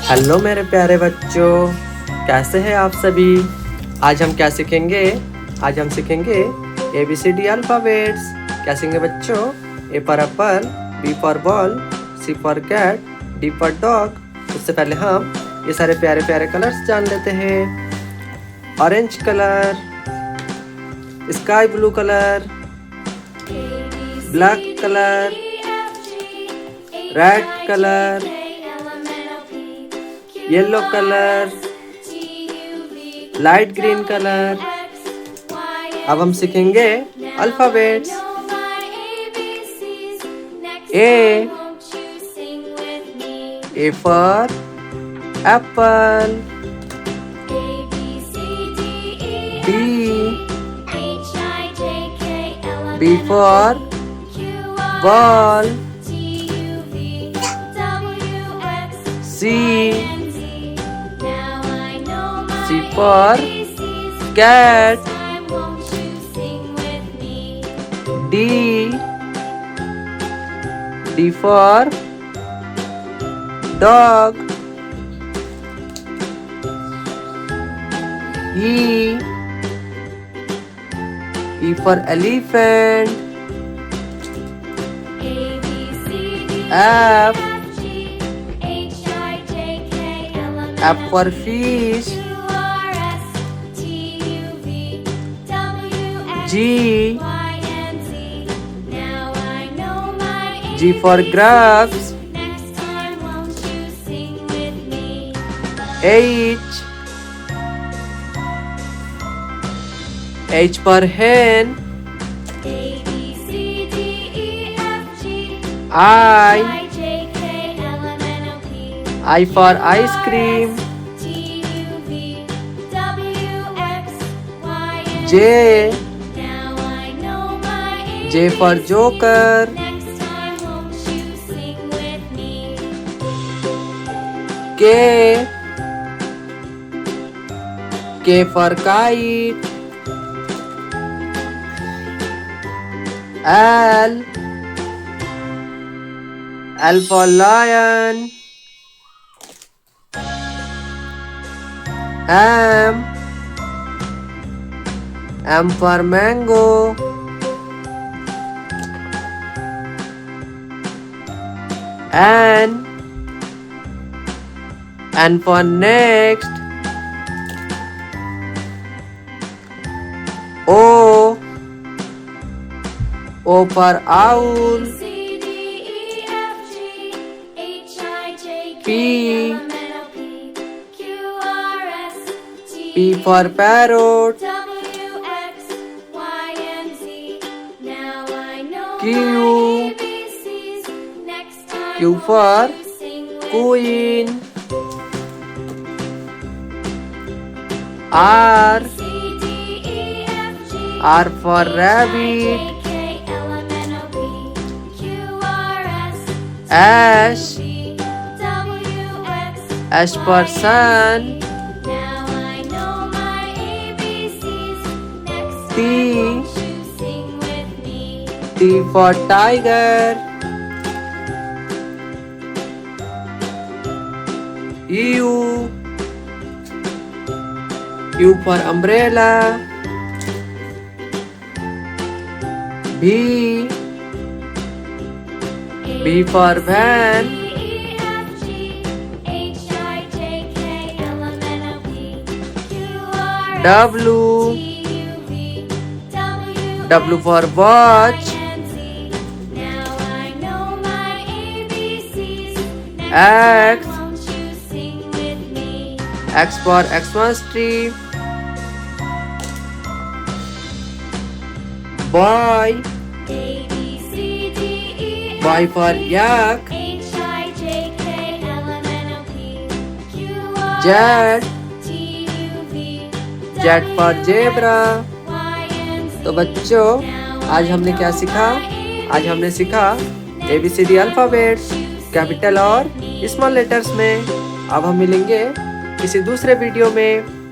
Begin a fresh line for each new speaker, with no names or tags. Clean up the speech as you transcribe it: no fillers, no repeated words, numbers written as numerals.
Hello मेरे प्यारे बच्चों, कैसे हैं आप सभी। आज हम क्या सीखेंगे? आज हम सीखेंगे ABCD अल्फ़ाबेट्स। क्या सीखेंगे बच्चों? A for apple, B for ball, C for cat, D for dog. उससे पहले हम ये सारे प्यारे प्यारे कलर्स जान लेते हैं। Orange colour, sky blue colour, black colour, red colour, yellow colour, light green colour. अब हम सीखेंगे alphabets. A for apple, B for ball, C for cat, D for dog, E for elephant, F for fish, G for grapes, H for hen, I for ice cream, J for joker, K for kite, L for lion, M for mango, N for next, O for owl, P for parrot, Q for queen, R for rabbit, S for sun, T for tiger, U for umbrella, B for van, W for watch, X for Xmas tree, Y for yak, Z for zebra। तो बच्चों, आज हमने क्या सीखा? आज हमने सीखा ABCD alphabets, capital और स्मॉल लेटर्स में। अब हम मिलेंगे किसी दूसरे वीडियो में।